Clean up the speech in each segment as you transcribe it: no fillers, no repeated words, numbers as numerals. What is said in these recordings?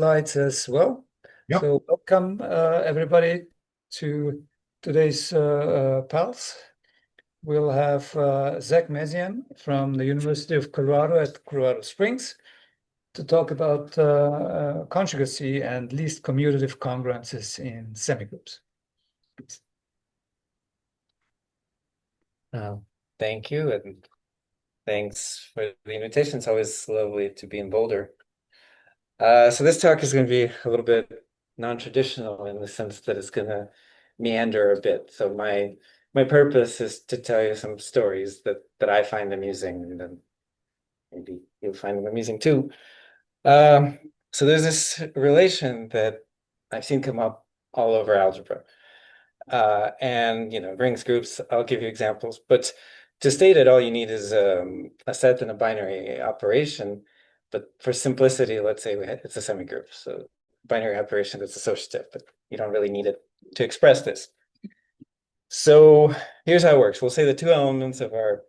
Slides as well. Yep. So welcome everybody to today's PALS. We'll have Zak Mesyan from the University of Colorado at Colorado Springs to talk about conjugacy and least commutative congruences in semigroups. Oh, thank you, and thanks for the invitation. It's always lovely to be in Boulder. So this talk is going to be a little bit non-traditional in the sense that it's going to meander a bit. So my purpose is to tell you some stories that I find amusing, and then maybe you'll find them amusing too. So there's this relation that I've seen come up all over algebra. And rings groups, I'll give you examples, but to state it, all you need is a set and a binary operation. But for simplicity, let's say it's a semigroup. So binary operation is associative, but you don't really need it to express this. So here's how it works. We'll say the two elements of our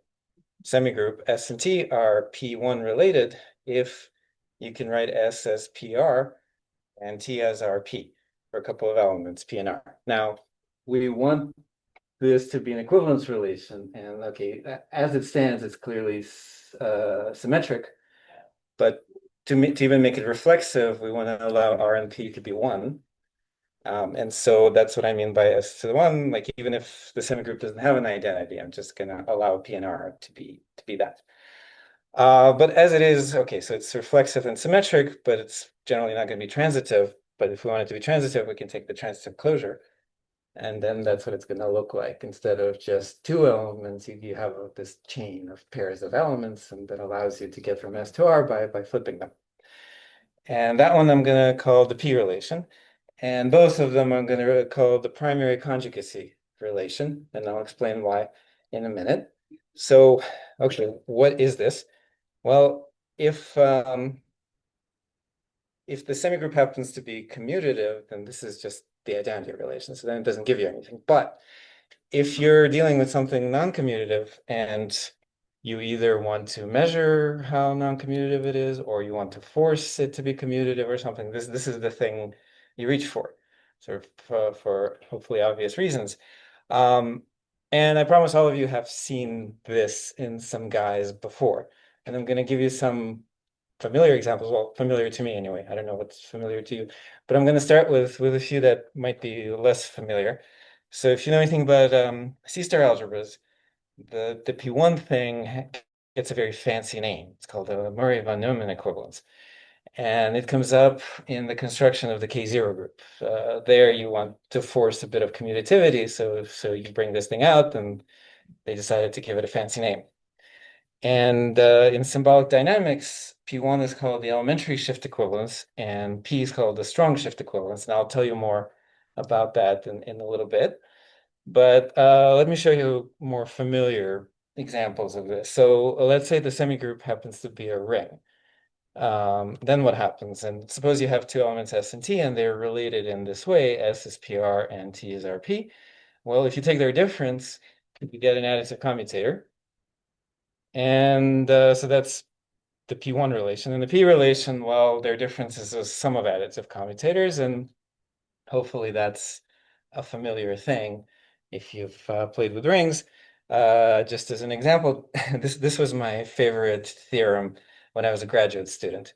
semigroup S and T are P1 related if you can write S as PR and T as RP for a couple of elements, P and R. Now, we want this to be an equivalence relation, and okay, as it stands, it's clearly symmetric, but to even make it reflexive, we want to allow R and P to be 1. And so that's what I mean by S to the 1. Like, even if the semigroup doesn't have an identity, I'm just going to allow P and R to be that. But as it is, okay, so it's reflexive and symmetric, but it's generally not going to be transitive. But if we want it to be transitive, we can take the transitive closure. And then that's what it's going to look like. Instead of just two elements, you have this chain of pairs of elements, and that allows you to get from S to R by flipping them. And that one I'm going to call the P relation. And both of them I'm going to call the primary conjugacy relation. And I'll explain why in a minute. So, okay, what is this? Well, if the semigroup happens to be commutative, then this is just the identity relation. So then it doesn't give you anything. But if you're dealing with something non-commutative and you either want to measure how non-commutative it is, or you want to force it to be commutative or something, this is the thing you reach for, sort of for hopefully obvious reasons. And I promise all of you have seen this in some guys before. And I'm going to give you some familiar examples, well, familiar to me anyway. I don't know what's familiar to you, but I'm going to start with a few that might be less familiar. So if you know anything about C-star algebras, the P1 thing gets a very fancy name. It's called the Murray-von Neumann equivalence. And it comes up in the construction of the K0 group. There you want to force a bit of commutativity, so you bring this thing out, and they decided to give it a fancy name. And in symbolic dynamics, P1 is called the elementary shift equivalence, and P is called the strong shift equivalence. And I'll tell you more about that in a little bit. But let me show you more familiar examples of this. So let's say the semigroup happens to be a ring. Then what happens? And suppose you have two elements S and T, and they're related in this way. S is PR and T is RP. Well, if you take their difference, you get an additive commutator. And so that's the P1 relation. And the P relation, well, their difference is a sum of additive commutators, and hopefully that's a familiar thing if you've played with rings. Just as an example, this was my favorite theorem when I was a graduate student.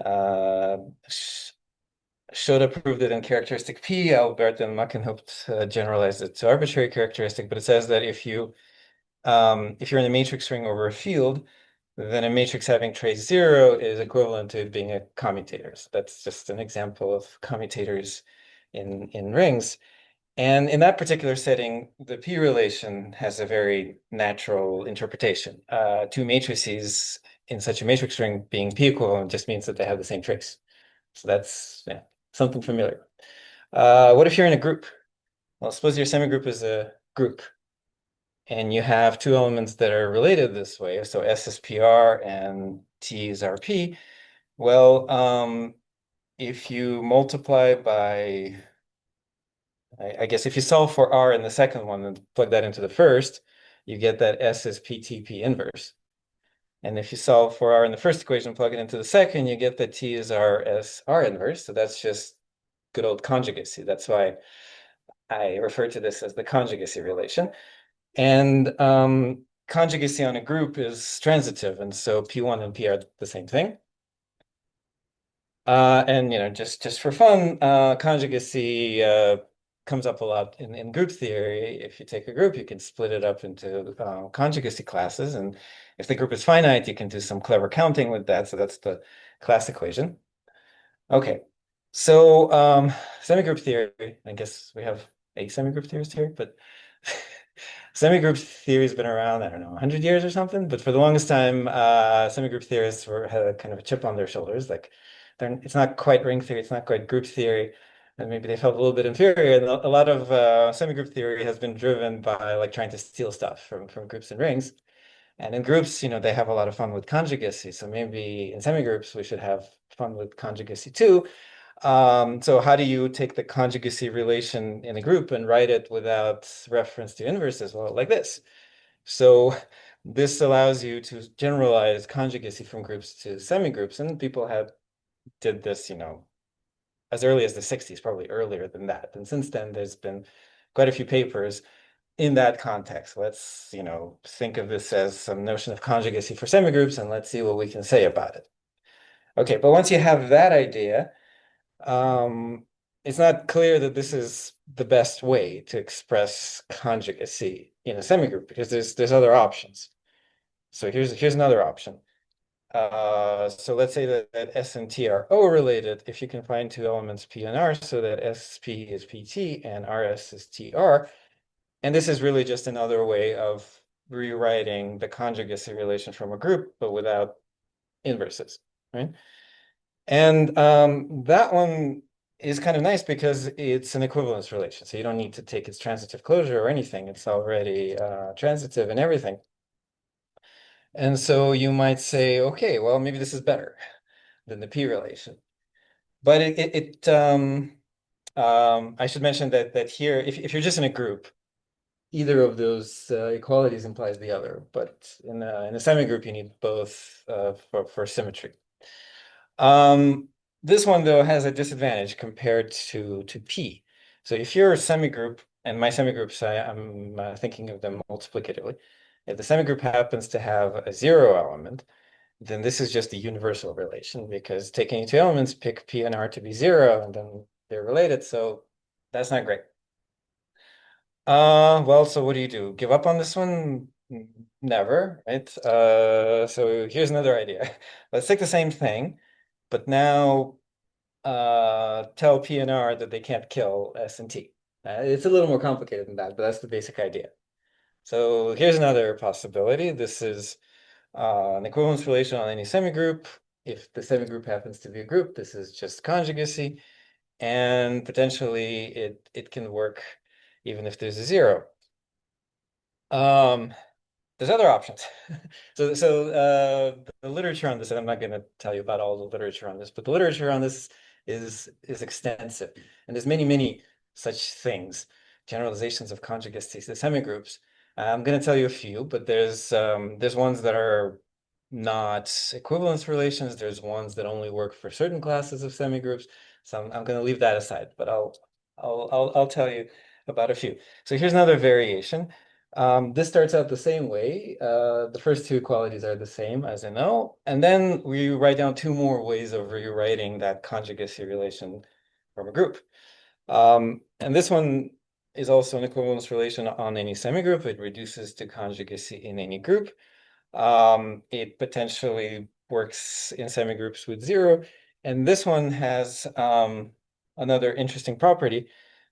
Schoda proved it in characteristic P. Albert and Mackenhoopt generalized it to arbitrary characteristic, but it says that if you're in a matrix ring over a field, then a matrix having trace 0 is equivalent to it being a commutator. So that's just an example of commutators in rings. And in that particular setting, the P relation has a very natural interpretation. Two matrices in such a matrix ring being P equivalent just means that they have the same trace. So that's something familiar. What if you're in a group? Well, suppose your semigroup is a group, and you have two elements that are related this way. So S is PR and T is RP. Well, if you multiply by, I guess if you solve for R in the second one and plug that into the first, you get that S is PTP inverse. And if you solve for R in the first equation, plug it into the second, you get that T is R as R inverse. So that's just good old conjugacy. That's why I refer to this as the conjugacy relation. And conjugacy on a group is transitive. And so P1 and P are the same thing. And just for fun, conjugacy comes up a lot in group theory. If you take a group, you can split it up into conjugacy classes, and if the group is finite, you can do some clever counting with that. So that's the class equation. Okay, so semigroup theory. I guess we have a semigroup theorist here, but semigroup theory has been around, I don't know, 100 years or something. But for the longest time, semigroup theorists had a kind of a chip on their shoulders. Like, it's not quite ring theory, it's not quite group theory, and maybe they felt a little bit inferior. And a lot of semigroup theory has been driven by like trying to steal stuff from groups and rings. And in groups, they have a lot of fun with conjugacy. So maybe in semigroups, we should have fun with conjugacy too. So how do you take the conjugacy relation in a group and write it without reference to inverses? Well, like this. So this allows you to generalize conjugacy from groups to semigroups, and people did this, as early as the 60s, probably earlier than that. And since then, there's been quite a few papers in that context. Let's, think of this as some notion of conjugacy for semigroups, and let's see what we can say about it. Okay, but once you have that idea, it's not clear that this is the best way to express conjugacy in a semigroup because there's other options. So here's another option. So let's say that S and T are O related if you can find two elements P and R so that SP is PT and RS is TR. And this is really just another way of rewriting the conjugacy relation from a group, but without inverses, right? And that one is kind of nice because it's an equivalence relation. So you don't need to take its transitive closure or anything. It's already transitive and everything. And so you might say, okay, well, maybe this is better than the P relation. But I should mention that here, if you're just in a group, either of those equalities implies the other. But in a semigroup, you need both for symmetry. This one, though, has a disadvantage compared to P. So if you're a semigroup, and my semigroups, I'm thinking of them multiplicatively, if the semigroup happens to have a zero element, then this is just a universal relation because taking two elements, pick P and R to be zero, and then they're related. So that's not great. Well, so what do you do? Give up on this one? Never, right? So here's another idea. Let's take the same thing, but now tell P and R that they can't kill S and T. It's a little more complicated than that, but that's the basic idea. So here's another possibility. This is an equivalence relation on any semigroup. If the semigroup happens to be a group, this is just conjugacy, and potentially it can work even if there's a zero. There's other options. So the literature on this, and I'm not going to tell you about all the literature on this, but the literature on this is extensive, and there's many such things, generalizations of conjugacy to semigroups. I'm going to tell you a few, but there's ones that are not equivalence relations. There's ones that only work for certain classes of semigroups. So I'm going to leave that aside, but I'll tell you about a few. So here's another variation. This starts out the same way. The first two qualities are the same, as in O, and then we write down two more ways of rewriting that conjugacy relation from a group. And this one is also an equivalence relation on any semigroup. It reduces to conjugacy in any group. It potentially works in semigroups with zero. And this one has another interesting property.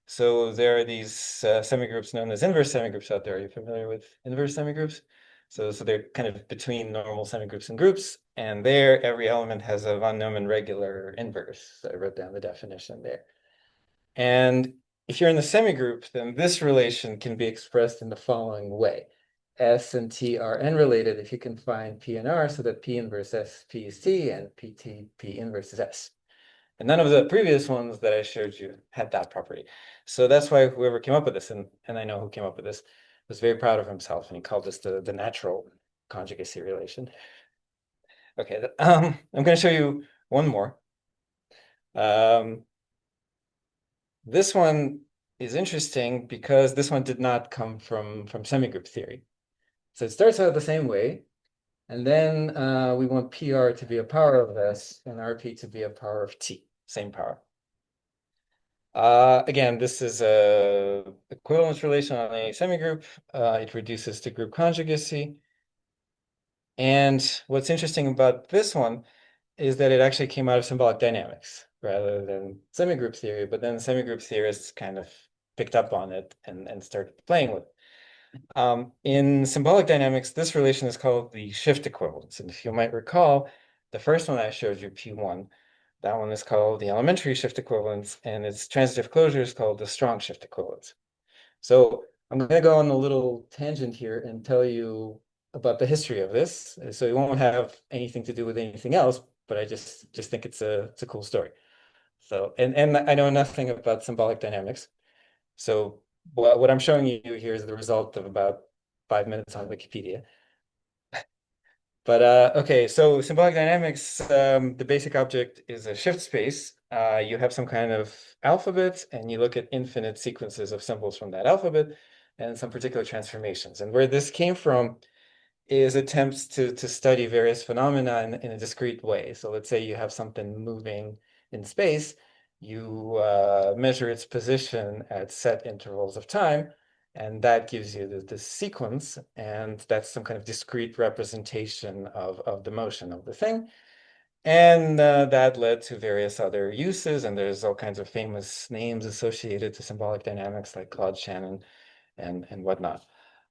So there are these semigroups known as inverse semigroups out there. Are you familiar with inverse semigroups? So they're kind of between normal semigroups and groups. And there, every element has a von Neumann regular inverse. So I wrote down the definition there. And if you're in the semigroup, then this relation can be expressed in the following way. S and T are n-related if you can find P and R so that P inverse S, P is T, and PT, P inverse is S. And none of the previous ones that I showed you had that property. So that's why whoever came up with this, and I know who came up with this, was very proud of himself, and he called this the natural conjugacy relation. Okay, I'm going to show you one more. Um, this one is interesting because this one did not come from semigroup theory. So it starts out the same way, and then we want PR to be a power of S and RP to be a power of T, same power. Again, this is a equivalence relation on a semigroup. It reduces to group conjugacy. And what's interesting about this one is that it actually came out of symbolic dynamics rather than semigroup theory, but then semigroup theorists kind of picked up on it and started playing with it. In symbolic dynamics, this relation is called the shift equivalence. And if you might recall, the first one I showed you, P1, that one is called the elementary shift equivalence, and its transitive closure is called the strong shift equivalence. So I'm going to go on a little tangent here and tell you about the history of this. So it won't have anything to do with anything else, but I just think it's a cool story. So and I know nothing about symbolic dynamics. So what I'm showing you here is the result of about 5 minutes on Wikipedia. But okay, so symbolic dynamics, the basic object is a shift space. You have some kind of alphabet, and you look at infinite sequences of symbols from that alphabet and some particular transformations. And where this came from is attempts to study various phenomena in a discrete way. So let's say you have something moving in space, you measure its position at set intervals of time, and that gives you the sequence, and that's some kind of discrete representation of the motion of the thing. And that led to various other uses, and there's all kinds of famous names associated to symbolic dynamics like Claude Shannon and whatnot.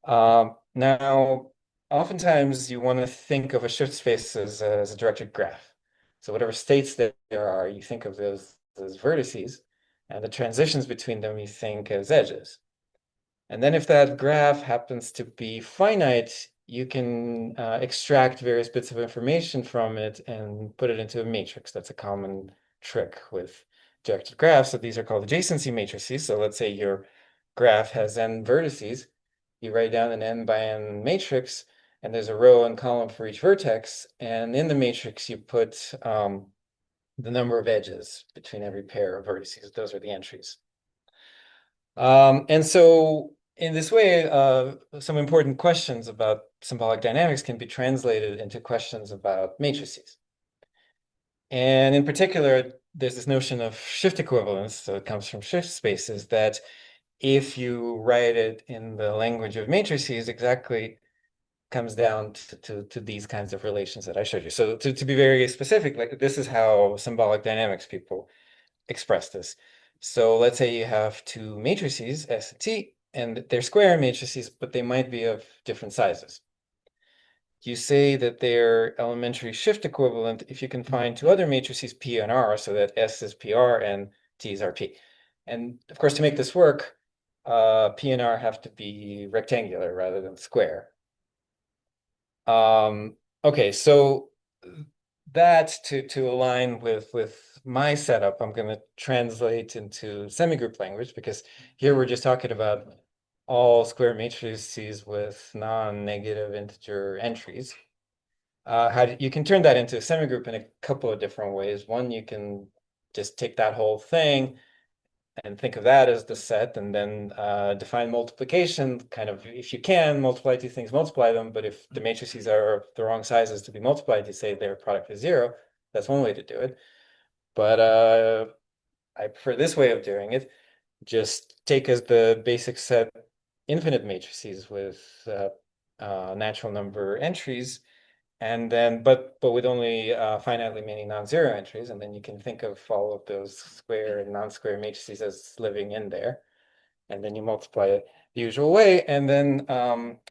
Now, oftentimes you want to think of a shift space as a directed graph. So whatever states that there are, you think of those as vertices, and the transitions between them you think as edges. And then if that graph happens to be finite, you can extract various bits of information from it and put it into a matrix. That's a common trick with directed graphs. So these are called adjacency matrices. So let's say your graph has n vertices. You write down an n by n matrix, and there's a row and column for each vertex. And in the matrix, you put the number of edges between every pair of vertices. Those are the entries. And so in this way, some important questions about symbolic dynamics can be translated into questions about matrices. And in particular, there's this notion of shift equivalence, so it comes from shift spaces, that if you write it in the language of matrices, exactly comes down to these kinds of relations that I showed you. So to be very specific, like this is how symbolic dynamics people express this. So let's say you have two matrices, S and T, and they're square matrices, but they might be of different sizes. You say that they're elementary shift equivalent if you can find two other matrices, P and R, so that S is PR and T is RP. And of course, to make this work, P and R have to be rectangular rather than square. Okay, so that to align with my setup, I'm going to translate into semigroup language because here we're just talking about all square matrices with non-negative integer entries. You can turn that into a semigroup in a couple of different ways. One, you can just take that whole thing and think of that as the set, and then define multiplication, kind of, if you can, multiply two things, multiply them, but if the matrices are the wrong sizes to be multiplied, you say their product is 0. That's one way to do it. But I prefer this way of doing it. Just take as the basic set infinite matrices with natural number entries, and then but with only finitely many non-zero entries, and then you can think of all of those square and non-square matrices as living in there, and then you multiply it the usual way, and then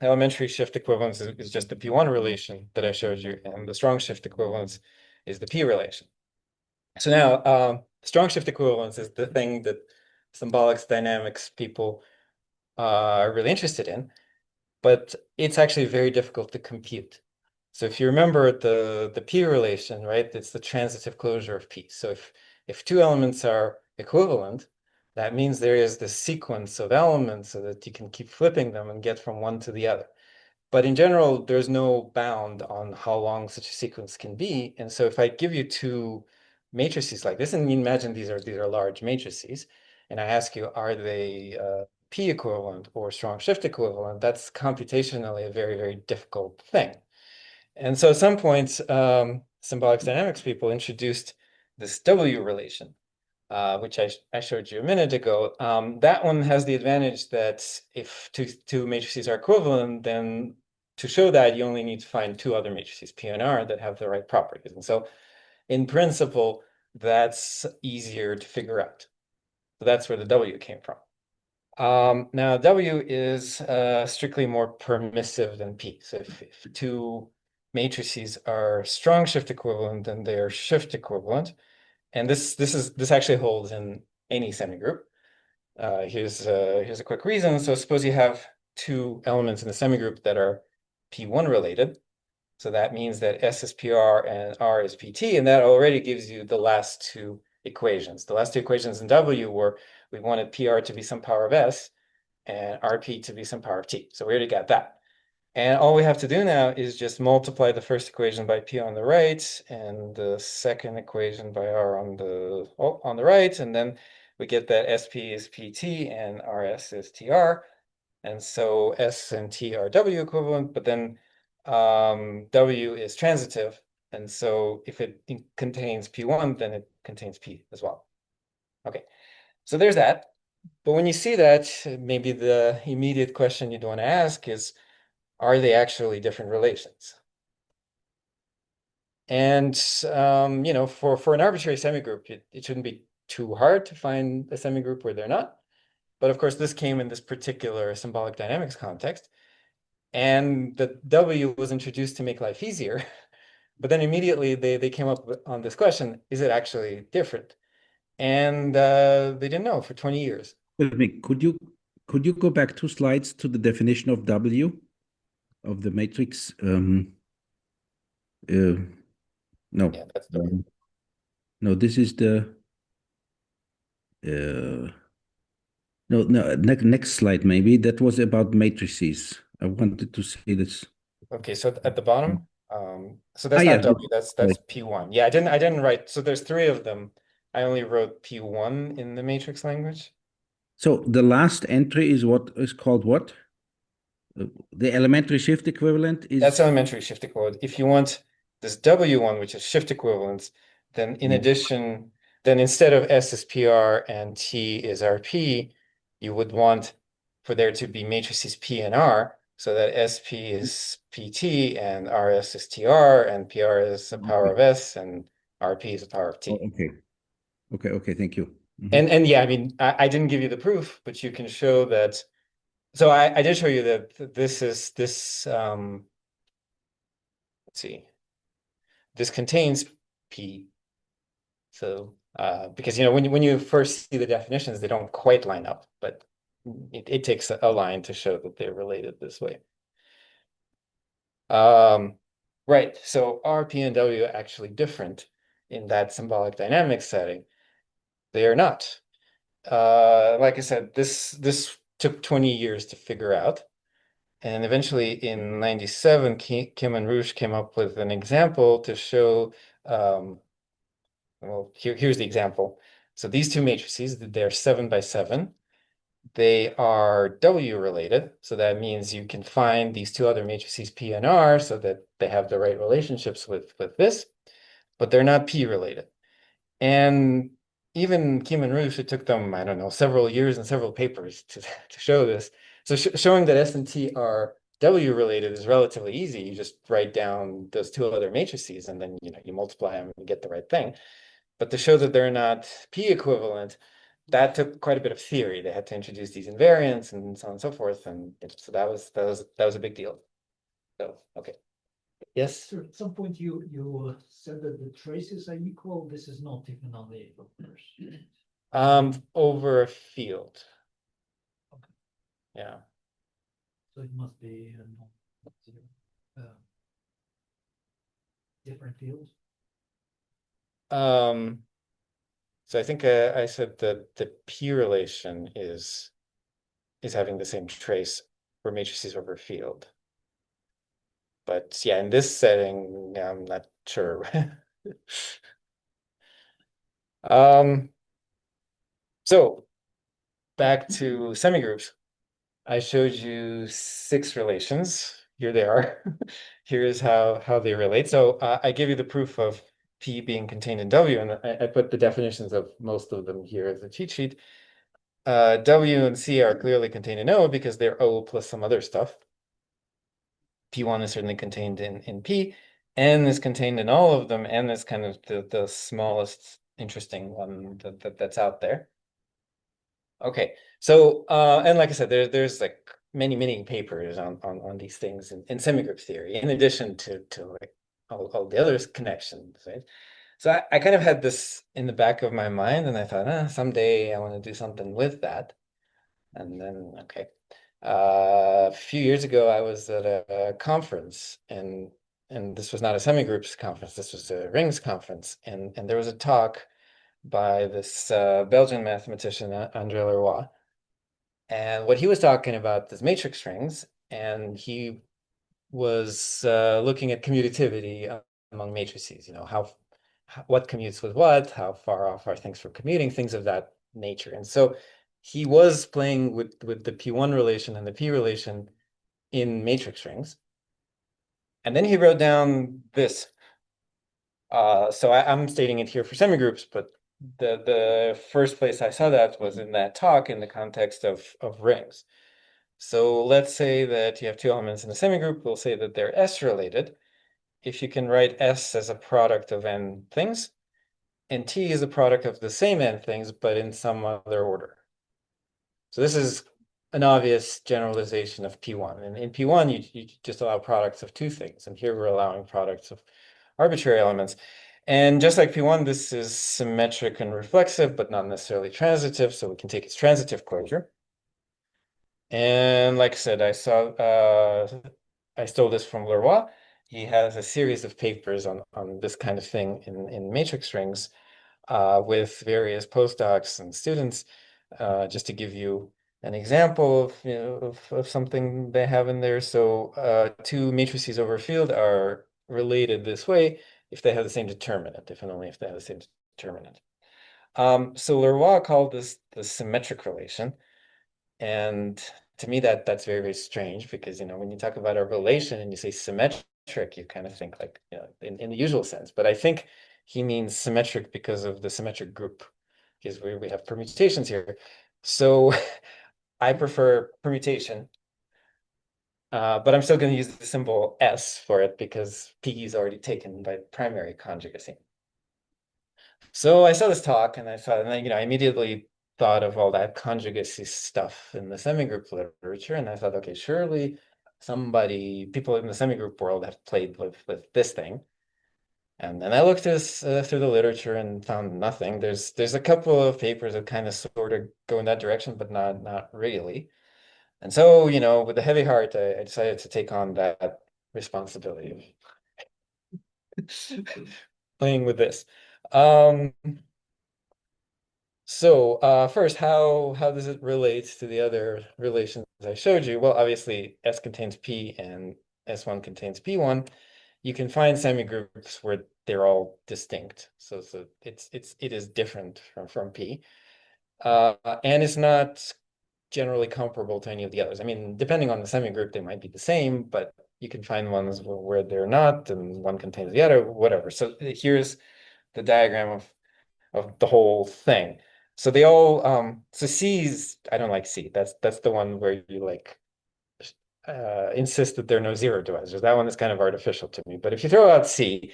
elementary shift equivalence is just the P1 relation that I showed you, and the strong shift equivalence is the P relation. So now strong shift equivalence is the thing that symbolics dynamics people are really interested in, but it's actually very difficult to compute. So if you remember the P relation, right, it's the transitive closure of P. So if two elements are equivalent, that means there is this sequence of elements so that you can keep flipping them and get from one to the other. But in general, there's no bound on how long such a sequence can be. And so if I give you two matrices like this, and imagine these are large matrices, and I ask you, are they P equivalent or strong shift equivalent? That's computationally a very, very difficult thing. And so at some point, symbolic dynamics people introduced this W relation, which I showed you a minute ago. That one has the advantage that if two matrices are equivalent, then to show that you only need to find two other matrices, P and R, that have the right properties. And so in principle, that's easier to figure out. So that's where the W came from. Now W is strictly more permissive than P. So if two matrices are strong shift equivalent, then they are shift equivalent. And this actually holds in any semigroup. Here's a quick reason. So suppose you have two elements in the semigroup that are P1 related. So that means that S is PR and R is PT, and that already gives you the last two equations. The last two equations in W were we wanted PR to be some power of S and RP to be some power of T. So we already got that. And all we have to do now is just multiply the first equation by P on the right and the second equation by R on the right. And then we get that SP is PT and RS is TR. And so S and T are W equivalent, but then W is transitive. And so if it contains P1, then it contains P as well. Okay, so there's that. But when you see that, maybe the immediate question you'd want to ask is, are they actually different relations? And for an arbitrary semigroup, it shouldn't be too hard to find a semigroup where they're not. But of course, this came in this particular symbolic dynamics context. And the W was introduced to make life easier. But then immediately they came up on this question, is it actually different? And they didn't know for 20 years. Excuse me, could you go back 2 slides to the definition of W of the matrix? No. Yeah, that's W. No, this is the no, next slide maybe. That was about matrices. I wanted to say this. Okay, so at the bottom, so that's yeah, not W, that's P1. Yeah, I didn't write. So there's three of them. I only wrote P1 in the matrix language. So the last entry is what is called what? The elementary shift equivalent is That's elementary shift equivalent. If you want this W1, which is shift equivalence, then in addition, then instead of S is PR and T is RP, you would want for there to be matrices P and R, so that SP is PT and RS is TR and PR is a power of S and RP is a power of T. Okay, thank you. And yeah, I mean, I didn't give you the proof, but you can show that. So I did show you that let's see, this contains P. So because when you first see the definitions, they don't quite line up, but it takes a line to show that they're related this way. Right, so R, P, and W are actually different in that symbolic dynamics setting. They are not. Like I said, this took 20 years to figure out. And eventually in 97, Kim and Rush came up with an example to show, well, here's the example. So these two matrices, they're 7 by 7. They are W related. So that means you can find these two other matrices P and R so that they have the right relationships with this, but they're not P related. And even Kim and Rush, it took them, I don't know, several years and several papers to show this. So showing that S and T are W related is relatively easy. You just write down those two other matrices and then you multiply them and get the right thing. But to show that they're not P equivalent, that took quite a bit of theory. They had to introduce these invariants and so on and so forth. And so that was a big deal. So okay. Yes. So at some point you said that the traces are equal. This is not even on the first. Over a field. Okay. Yeah. So it must be different fields. So I think I said that the P relation is having the same trace for matrices over a field. But yeah, in this setting, I'm not sure. So back to semigroups. I showed you 6 relations. Here they are. Here's how they relate. So I give you the proof of P being contained in W, and I put the definitions of most of them here as a cheat sheet. W and C are clearly contained in O because they're O plus some other stuff. P1 is certainly contained in P. N is contained in all of them. N is kind of the smallest interesting one that's out there. Okay, so and like I said, there's like many papers on these things in semigroup theory, in addition to like all the other connections, right? So I kind of had this in the back of my mind, and I thought, someday I want to do something with that. And then, okay, a few years ago, I was at a conference, and this was not a semigroups conference. This was a rings conference, and there was a talk by this Belgian mathematician, André Leroy. And what he was talking about is matrix rings, and he was looking at commutativity among matrices. You know, what commutes with what, how far off are things from commuting, things of that nature. And so he was playing with the P1 relation and the P relation in matrix rings. And then he wrote down this. So I'm stating it here for semigroups, but the first place I saw that was in that talk in the context of rings. So let's say that you have 2 elements in a semigroup. We'll say that they're S related. If you can write S as a product of n things, and T is a product of the same n things, but in some other order. So this is an obvious generalization of P1. And in P1, you just allow products of 2 things. And here we're allowing products of arbitrary elements. And just like P1, this is symmetric and reflexive, but not necessarily transitive. So we can take its transitive closure. And like I said, I stole this from Leroy. He has a series of papers on this kind of thing in matrix rings with various postdocs and students. Just to give you an example of, of something they have in there. So 2 matrices over a field are related this way if they have the same determinant, if and only if they have the same determinant. So Leroy called this the symmetric relation. And to me, that's very strange because, when you talk about a relation and you say symmetric, you kind of think like, in the usual sense. But I think he means symmetric because of the symmetric group, because we have permutations here. So I prefer permutation, but I'm still going to use the symbol S for it because P is already taken by primary conjugacy. So I saw this talk and I thought, and I immediately thought of all that conjugacy stuff in the semigroup literature, and I thought, okay, surely people in the semigroup world have played with this thing. And then I looked through the literature and found nothing. There's a couple of papers that kind of sort of go in that direction, but not really. And so, with a heavy heart, I decided to take on that responsibility of playing with this. So first, how does it relate to the other relations I showed you? Well, obviously, S contains P and S1 contains P1. You can find semigroups where they're all distinct. So it is different from P. And it's not generally comparable to any of the others. I mean, depending on the semigroup, they might be the same, but you can find ones where they're not, and one contains the other, whatever. So here's the diagram of the whole thing. So they all so C's, I don't like C. That's the one where you like insist that there are no 0 divisors. That one is kind of artificial to me. But if you throw out C,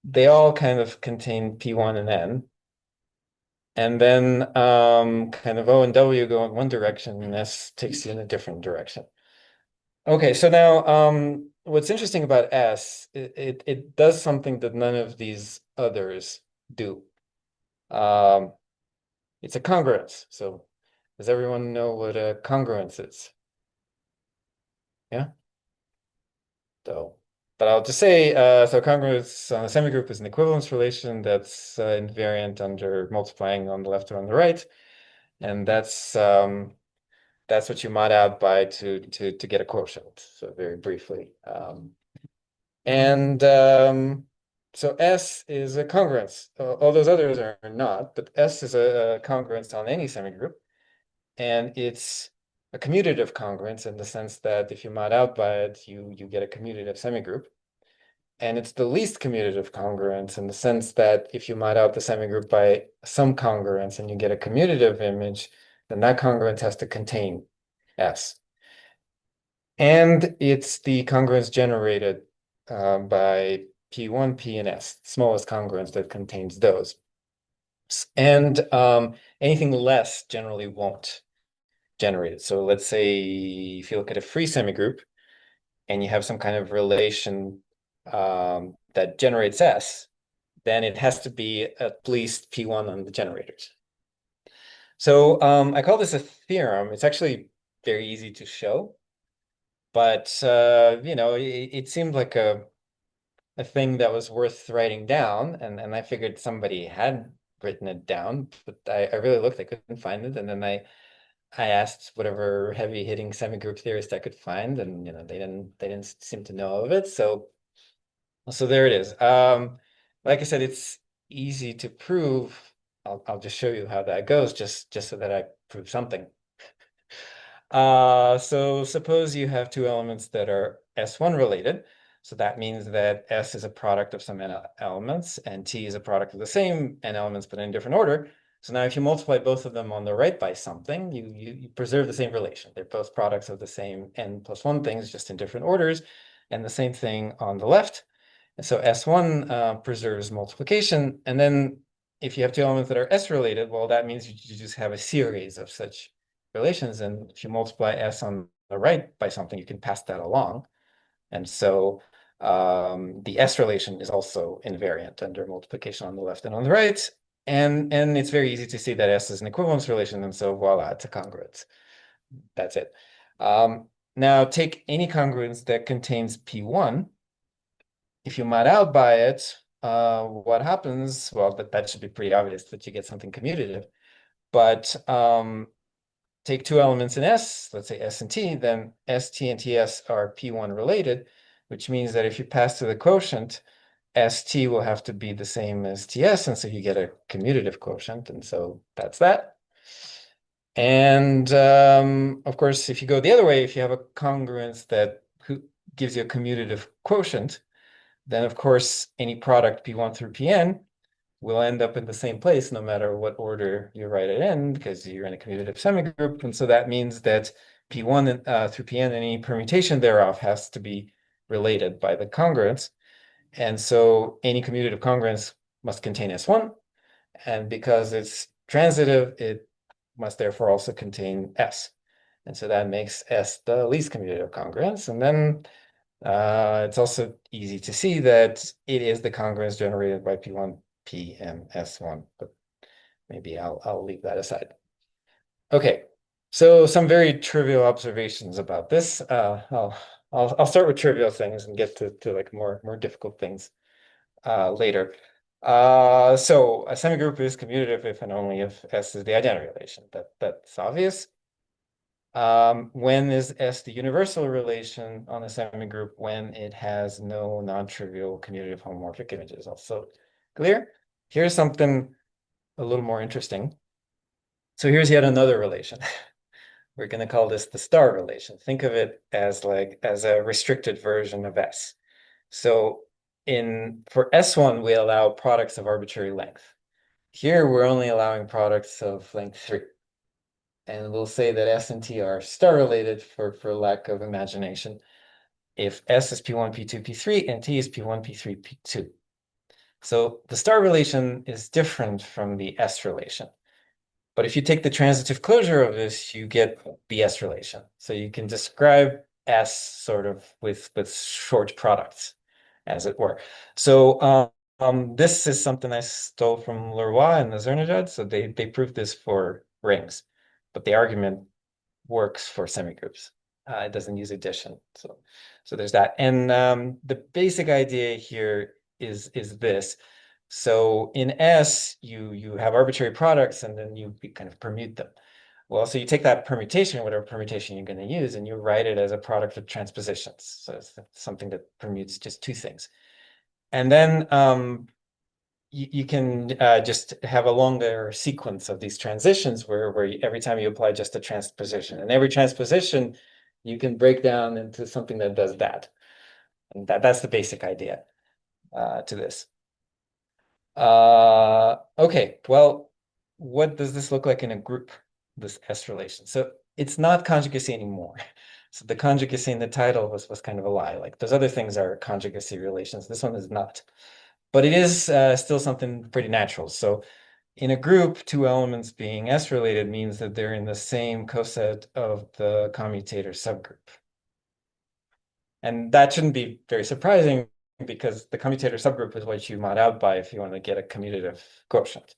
they all kind of contain P1 and N. And then kind of O and W go in one direction and S takes you in a different direction. Okay, so now what's interesting about S, it does something that none of these others do. It's a congruence. So does everyone know what a congruence is? Yeah? But I'll just say, so congruence on a semigroup is an equivalence relation that's invariant under multiplying on the left or on the right. And that's what you mod out by to get a quotient. So very briefly. And so S is a congruence. All those others are not, but S is a congruence on any semigroup. And it's a commutative congruence in the sense that if you mod out by it, you get a commutative semigroup. And it's the least commutative congruence in the sense that if you mod out the semigroup by some congruence and you get a commutative image, then that congruence has to contain S. And it's the congruence generated by P1, P, and S, smallest congruence that contains those. And anything less generally won't generate it. So let's say if you look at a free semigroup and you have some kind of relation that generates S, then it has to be at least P1 on the generators. So I call this a theorem. It's actually very easy to show, but you know, it seemed like a thing that was worth writing down, and I figured somebody had written it down, but I really looked, I couldn't find it, and then I asked whatever heavy hitting semigroup theorist I could find, and you know, they didn't seem to know of it. So there it is. Like I said, it's easy to prove. I'll just show you how that goes, just so that I prove something. So suppose you have two elements that are S1 related. So that means that S is a product of some n elements and T is a product of the same n elements, but in a different order. So now if you multiply both of them on the right by something, you preserve the same relation. They're both products of the same n plus 1 things, just in different orders. And the same thing on the left. And so S1 preserves multiplication. And then if you have two elements that are S related, well, that means you just have a series of such relations. And if you multiply S on the right by something, you can pass that along. And so the S relation is also invariant under multiplication on the left and on the right. And it's very easy to see that S is an equivalence relation. And so voila, it's a congruence. That's it. Now take any congruence that contains P1. If you mod out by it, what happens? Well, that should be pretty obvious that you get something commutative. But take two elements in S, let's say S and T, then ST and TS are P1 related, which means that if you pass to the quotient, ST will have to be the same as TS, and so you get a commutative quotient, and so that's that. And of course, if you go the other way, if you have a congruence that gives you a commutative quotient, then of course any product P1 through Pn will end up in the same place no matter what order you write it in, because you're in a commutative semigroup. And so that means that P1 through Pn and any permutation thereof has to be related by the congruence. And so any commutative congruence must contain S1. And because it's transitive, it must therefore also contain S. And so that makes S the least commutative congruence. And then it's also easy to see that it is the congruence generated by P1, P, and S1, but maybe I'll leave that aside. Okay, so some very trivial observations about this. I'll start with trivial things and get to like more difficult things later. So a semigroup is commutative if and only if S is the identity relation. That's obvious. When is S the universal relation on a semigroup? When it has no non-trivial commutative homomorphic images. Also clear? Here's something a little more interesting. So here's yet another relation. We're going to call this the star relation. Think of it as a restricted version of S. So for S1, we allow products of arbitrary length. Here, we're only allowing products of length 3. And we'll say that S and T are star related for lack of imagination. If S is P1, P2, P3, and T is P1, P3, P2. So the star relation is different from the S relation. But if you take the transitive closure of this, you get the S relation. So you can describe S sort of with short products, as it were. So this is something I stole from Leroy and the Zernejad. So they proved this for rings, but the argument works for semigroups. It doesn't use addition. So there's that. And the basic idea here is this. So in S, you have arbitrary products and then you kind of permute them. Well, so you take that permutation, whatever permutation you're going to use, and you write it as a product of transpositions. So it's something that permutes just two things. And then you can just have a longer sequence of these transitions where every time you apply just a transposition. And every transposition you can break down into something that does that. And that's the basic idea to this. Okay, well, what does this look like in a group, this S relation? So it's not conjugacy anymore. So the conjugacy in the title was kind of a lie. Like those other things are conjugacy relations. This one is not. But it is still something pretty natural. So in a group, two elements being S related means that they're in the same coset of the commutator subgroup. And that shouldn't be very surprising because the commutator subgroup is what you mod out by if you want to get a commutative quotient,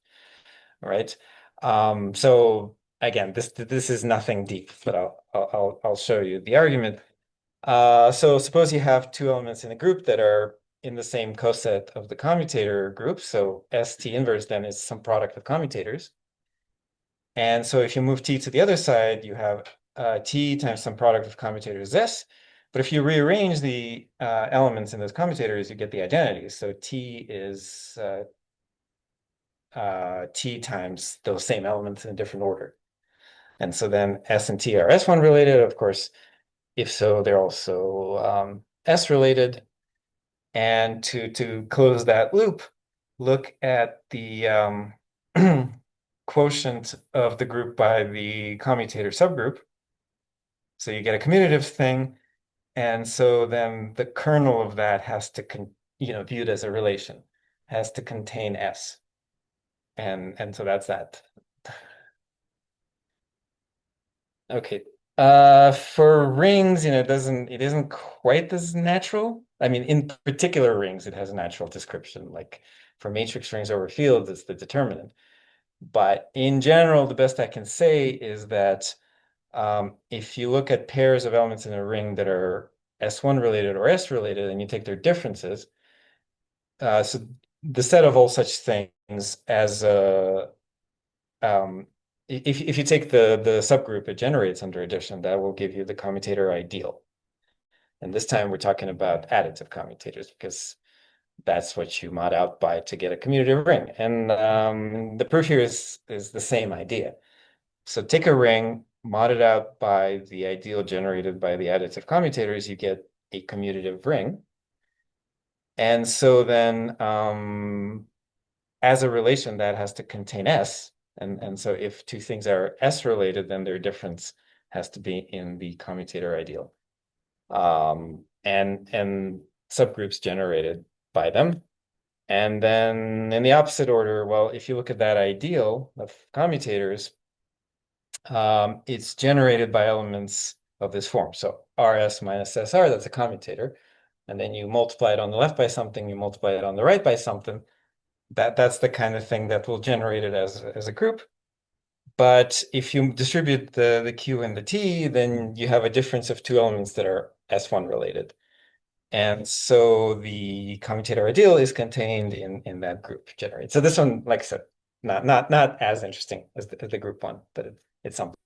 right? So again, this is nothing deep, but I'll show you the argument. So suppose you have two elements in a group that are in the same coset of the commutator group. So ST inverse then is some product of commutators. And so if you move T to the other side, you have T times some product of commutators S. But if you rearrange the elements in those commutators, you get the identities. So T is T times those same elements in a different order. And so then S and T are S1 related. Of course, if so, they're also S related. And to close that loop, look at the quotient of the group by the commutator subgroup. So you get a commutative thing. And so then the kernel of that has to, viewed as a relation, has to contain S. And so that's that. Okay. For rings, it isn't quite as natural. I mean, in particular rings, it has a natural description. Like for matrix rings over fields, it's the determinant. But in general, the best I can say is that if you look at pairs of elements in a ring that are S1 related or S related, and you take their differences, so the set of all such things as if you take the subgroup it generates under addition, that will give you the commutator ideal. And this time we're talking about additive commutators because that's what you mod out by to get a commutative ring. And the proof here is the same idea. So take a ring, mod it out by the ideal generated by the additive commutators, you get a commutative ring. And so then as a relation that has to contain S, and so if two things are S related, then their difference has to be in the commutator ideal. And subgroups generated by them. And then in the opposite order, well, if you look at that ideal of commutators, it's generated by elements of this form. So RS minus SR, that's a commutator. And then you multiply it on the left by something, you multiply it on the right by something. That's the kind of thing that will generate it as a group. But if you distribute the Q and the T, then you have a difference of two elements that are S1 related. And so the commutator ideal is contained in that group generated. So this one, like I said, not as interesting as the group one, but it's something.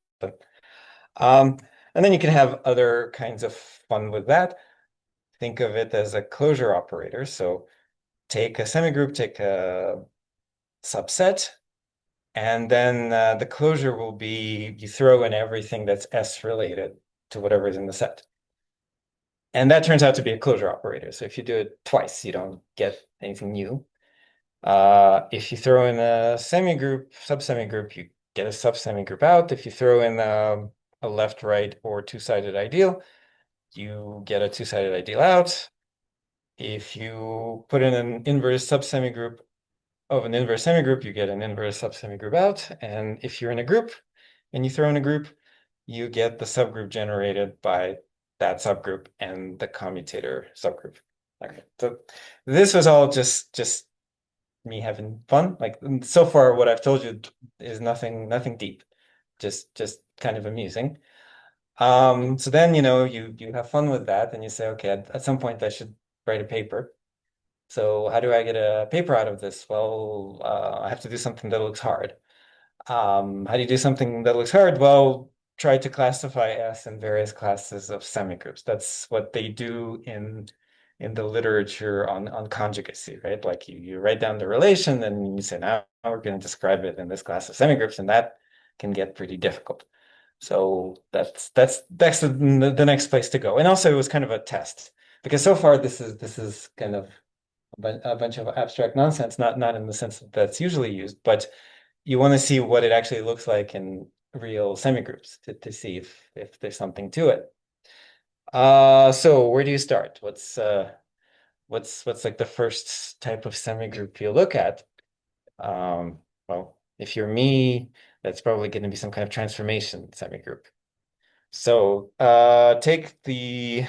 And then you can have other kinds of fun with that. Think of it as a closure operator. So take a semigroup, take a subset, and then the closure will be you throw in everything that's S related to whatever is in the set. And that turns out to be a closure operator. So if you do it twice, you don't get anything new. If you throw in a semigroup, subsemigroup, you get a subsemigroup out. If you throw in a left, right, or two-sided ideal, you get a two-sided ideal out. If you put in an inverse subsemigroup of an inverse semigroup, you get an inverse subsemigroup out. And if you're in a group and you throw in a group, you get the subgroup generated by that subgroup and the commutator subgroup. Okay, so this was all just me having fun. Like so far, what I've told you is nothing deep, just kind of amusing. So then you have fun with that, and you say, okay, at some point I should write a paper. So how do I get a paper out of this? Well, I have to do something that looks hard. How do you do something that looks hard? Well, try to classify S in various classes of semigroups. That's what they do in the literature on conjugacy, right? Like you write down the relation and you say, now we're going to describe it in this class of semigroups, and that can get pretty difficult. So that's the next place to go. And also it was kind of a test, because so far this is kind of a bunch of abstract nonsense, not in the sense that that's usually used, but you want to see what it actually looks like in real semigroups to see if there's something to it. So where do you start? What's like the first type of semigroup you look at? Well, if you're me, that's probably going to be some kind of transformation semigroup. So take the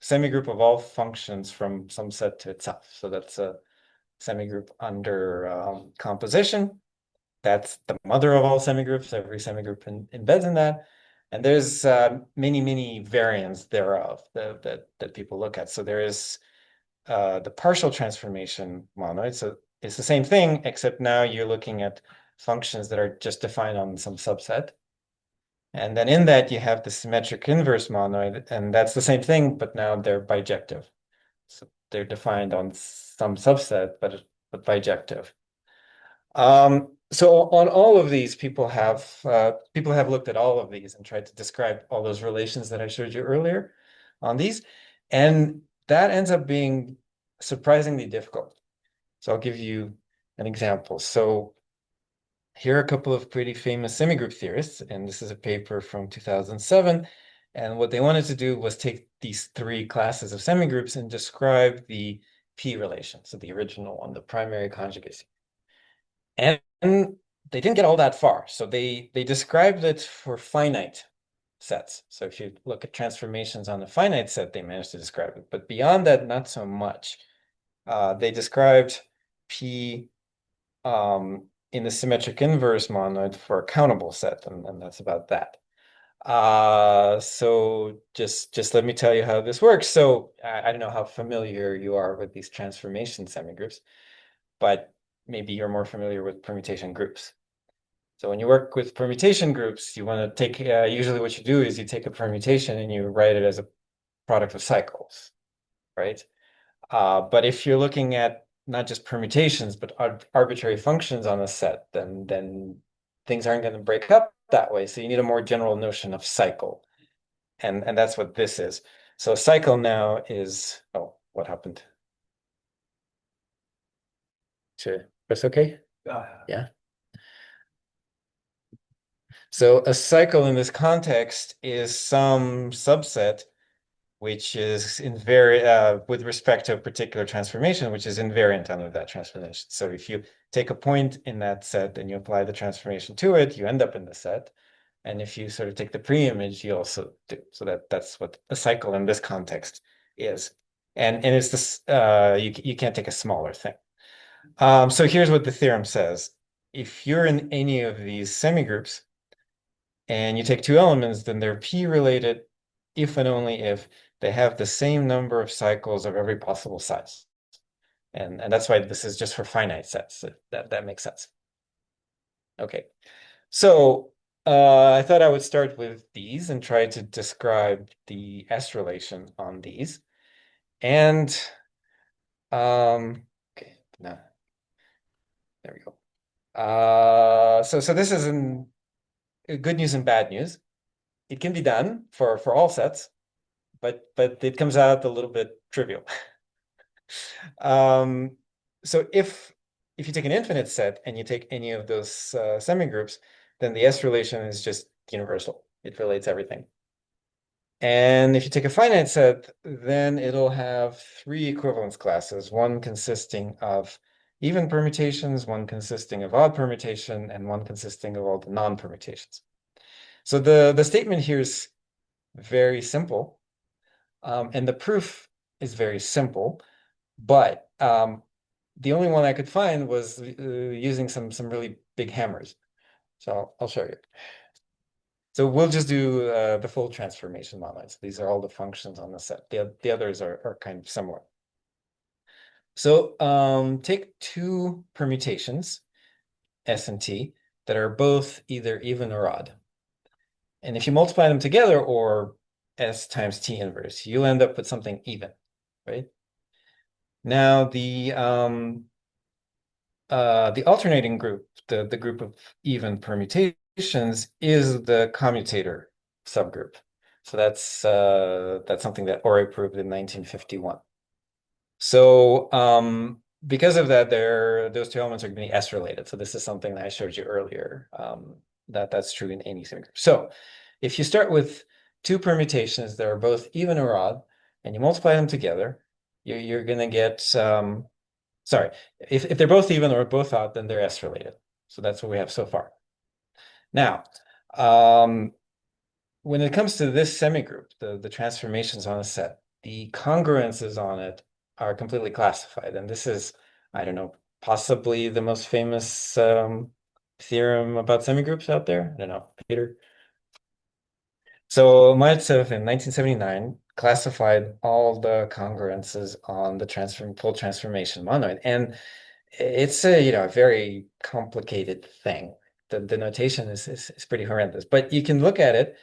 semigroup of all functions from some set to itself. So that's a semigroup under composition. That's the mother of all semigroups. Every semigroup embeds in that. And there's many variants thereof that people look at. So there is the partial transformation monoid. So it's the same thing, except now you're looking at functions that are just defined on some subset. And then in that you have the symmetric inverse monoid, and that's the same thing, but now they're bijective. So they're defined on some subset, but bijective. So on all of these, people have looked at all of these and tried to describe all those relations that I showed you earlier on these, and that ends up being surprisingly difficult. So I'll give you an example. So here are a couple of pretty famous semigroup theorists, and this is a paper from 2007. And what they wanted to do was take these three classes of semigroups and describe the P relation, so the original one, the primary conjugacy. And they didn't get all that far. So they described it for finite sets. So if you look at transformations on a finite set, they managed to describe it. But beyond that, not so much. They described P in the symmetric inverse monoid for a countable set, and that's about that. So just let me tell you how this works. So I don't know how familiar you are with these transformation semigroups, but maybe you're more familiar with permutation groups. So when you work with permutation groups, you want to take, usually what you do is you take a permutation and you write it as a product of cycles, right? But if you're looking at not just permutations, but arbitrary functions on a set, then things aren't going to break up that way. So you need a more general notion of cycle. And that's what this is. So a cycle now is, oh, what happened? That's okay? Yeah. So a cycle in this context is some subset which is invariant with respect to a particular transformation, which is invariant under that transformation. So if you take a point in that set and you apply the transformation to it, you end up in the set. And if you sort of take the pre-image, you also do. So that's what a cycle in this context is. And it's this, you can't take a smaller thing. So here's what the theorem says. If you're in any of these semigroups and you take two elements, then they're p-related if and only if they have the same number of cycles of every possible size. And that's why this is just for finite sets. That makes sense. Okay, so I thought I would start with these and try to describe the S relation on these. And okay, no, there we go. So this is good news and bad news. It can be done for all sets, but it comes out a little bit trivial. So if you take an infinite set and you take any of those semigroups, then the S relation is just universal. It relates everything. And if you take a finite set, then it'll have three equivalence classes, one consisting of even permutations, one consisting of odd permutation, and one consisting of all the non-permutations. So the statement here is very simple, and the proof is very simple, but the only one I could find was using some really big hammers. So I'll show you. So we'll just do the full transformation monoids. These are all the functions on the set. The others are kind of similar. So take two permutations, S and T, that are both either even or odd. And if you multiply them together, or S times T inverse, you'll end up with something even, right? Now the alternating group, the group of even permutations, is the commutator subgroup. So that's something that Ore proved in 1951. So because of that, those two elements are going to be S related. So this is something that I showed you earlier. That's true in any semigroup. So if you start with two permutations that are both even or odd, and you multiply them together, you're going to get sorry, if they're both even or both odd, then they're S related. So that's what we have so far. Now, when it comes to this semigroup, the transformations on a set, the congruences on it are completely classified. And this is, I don't know, possibly the most famous theorem about semigroups out there. I don't know, Peter. So Maltsev in 1979 classified all the congruences on the full transformation monoid. And it's a very complicated thing. The notation is pretty horrendous, but you can look at it,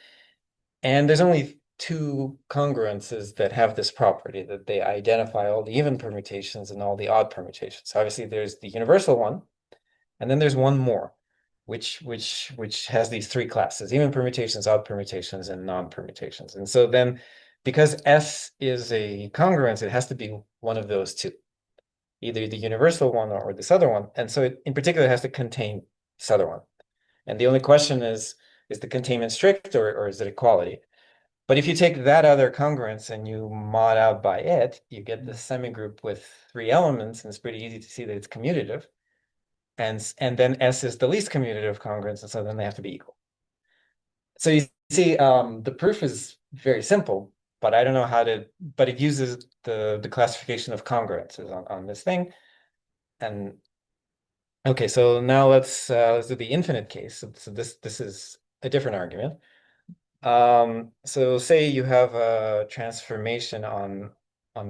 and there's only two congruences that have this property, that they identify all the even permutations and all the odd permutations. Obviously, there's the universal one, and then there's one more, which has these three classes: even permutations, odd permutations, and non-permutations. And so then, because S is a congruence, it has to be one of those two, either the universal one or this other one. And so it in particular has to contain this other one. And the only question is the containment strict, or is it equality? But if you take that other congruence and you mod out by it, you get the semigroup with three elements, and it's pretty easy to see that it's commutative. And then S is the least commutative congruence, and so then they have to be equal. So you see, the proof is very simple, but I don't know how to, but it uses the classification of congruences on this thing. And okay, so now let's do the infinite case. So this is a different argument. So say you have a transformation on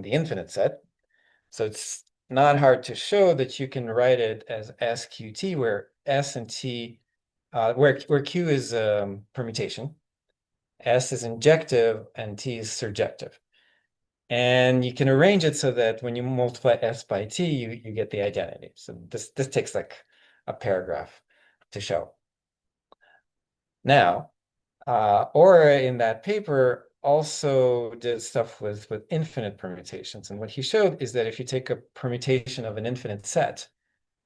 the infinite set. So it's not hard to show that you can write it as SQT, where S and T, where Q is permutation, S is injective, and T is surjective. And you can arrange it so that when you multiply S by T, you get the identity. So this takes like a paragraph to show. Now, Ore in that paper also did stuff with infinite permutations. And what he showed is that if you take a permutation of an infinite set,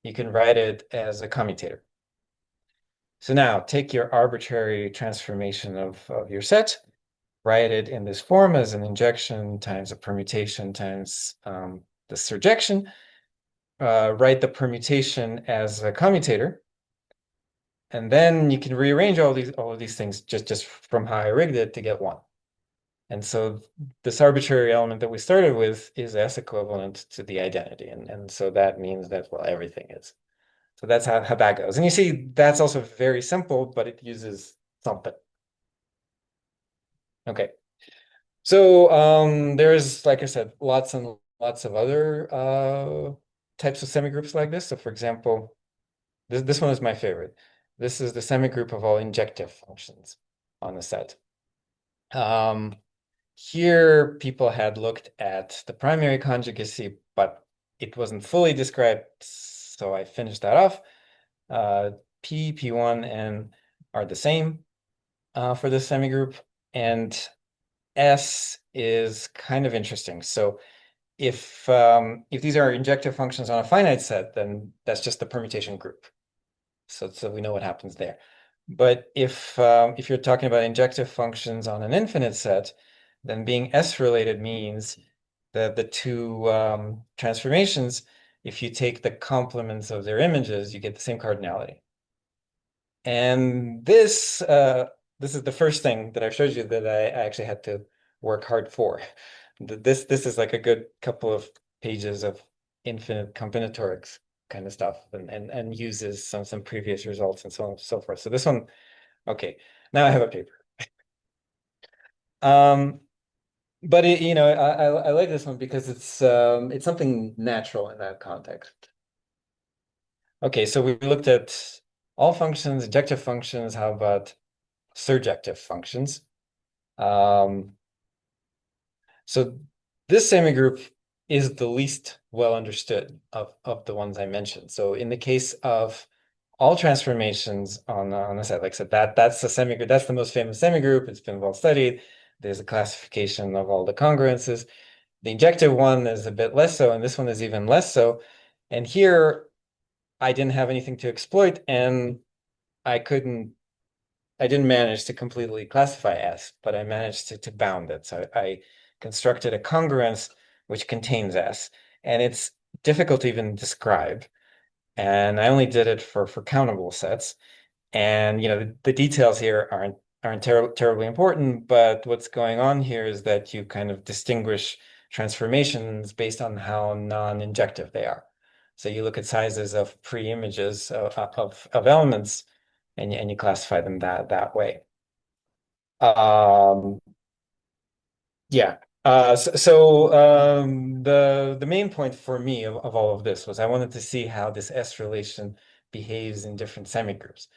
you can write it as a commutator. So now take your arbitrary transformation of your set, write it in this form as an injection times a permutation times the surjection, write the permutation as a commutator, and then you can rearrange all of these things just from how I rigged it to get one. And so this arbitrary element that we started with is S equivalent to the identity. And so that means that, well, everything is. So that's how that goes. And you see, that's also very simple, but it uses something. Okay. So there's, like I said, lots and lots of other types of semigroups like this. So for example, this one is my favorite. This is the semigroup of all injective functions on the set. Here, people had looked at the primary conjugacy, but it wasn't fully described, so I finished that off. P, P1, and are the same for this semigroup, and S is kind of interesting. So if these are injective functions on a finite set, then that's just the permutation group. So we know what happens there. But if you're talking about injective functions on an infinite set, then being S related means that the two transformations, if you take the complements of their images, you get the same cardinality. And this is the first thing that I showed you that I actually had to work hard for. This is like a good couple of pages of infinite combinatorics kind of stuff, and uses some previous results and so on and so forth. So this one, okay, now I have a paper. But I like this one because it's something natural in that context. Okay, so we looked at all functions, injective functions, how about surjective functions? So this semigroup is the least well understood of the ones I mentioned. So in the case of all transformations on the set, like I said, that's the semigroup, that's the most famous semigroup. It's been well studied. There's a classification of all the congruences. The injective one is a bit less so, and this one is even less so. And here I didn't have anything to exploit, and I didn't manage to completely classify S, but I managed to bound it. So I constructed a congruence which contains S, and it's difficult to even describe. And I only did it for countable sets. And the details here aren't terribly important, but what's going on here is that you kind of distinguish transformations based on how non-injective they are. So you look at sizes of pre-images of elements, and you classify them that way. Yeah. The main point for me of all of this was I wanted to see how this S relation behaves in different semigroups.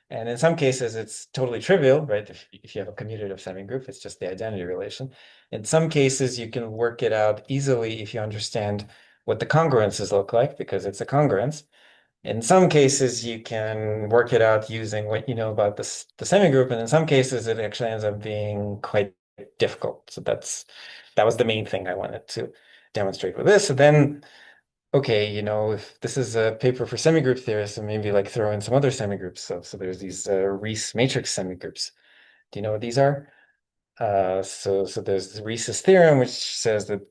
And in some cases, it's totally trivial, right? If you have a commutative semigroup, it's just the identity relation. In some cases, you can work it out easily if you understand what the congruences look like, because it's a congruence. In some cases, you can work it out using what you know about the semigroup, and in some cases, it actually ends up being quite difficult. So that was the main thing I wanted to demonstrate with this. And then, okay, if this is a paper for semigroup theorists, and maybe like throw in some other semigroups. So there's these Riesz matrix semigroups. Do you know what these are? So there's Riesz's theorem, which says that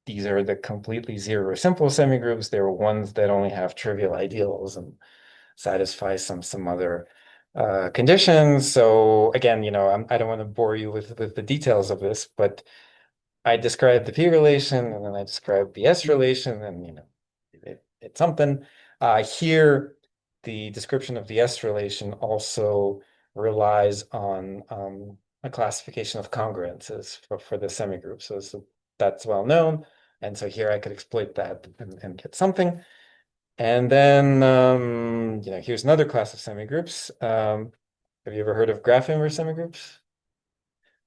these are the completely zero simple semigroups. They're ones that only have trivial ideals and satisfy some other conditions. So again, I don't want to bore you with the details of this, but I described the P relation, and then I described the S relation, and it's something. Here, the description of the S relation also relies on a classification of congruences for the semigroup. So that's well known. And so here I could exploit that and get something. And then here's another class of semigroups. Have you ever heard of graph inverse semigroups?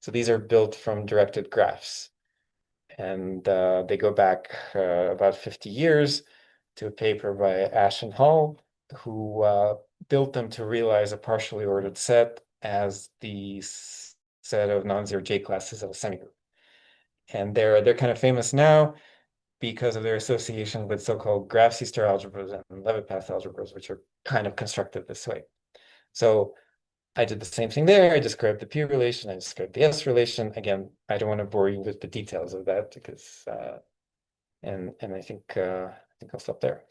So these are built from directed graphs. And they go back about 50 years to a paper by Ash and Hall, who built them to realize a partially ordered set as the set of non-zero J classes of a semigroup. And they're kind of famous now because of their association with so-called graph C-star algebras and Levitt path algebras, which are kind of constructed this way. So I did the same thing there. I described the P relation, I described the S relation. Again, I don't want to bore you with the details of that because and I think I'll stop there.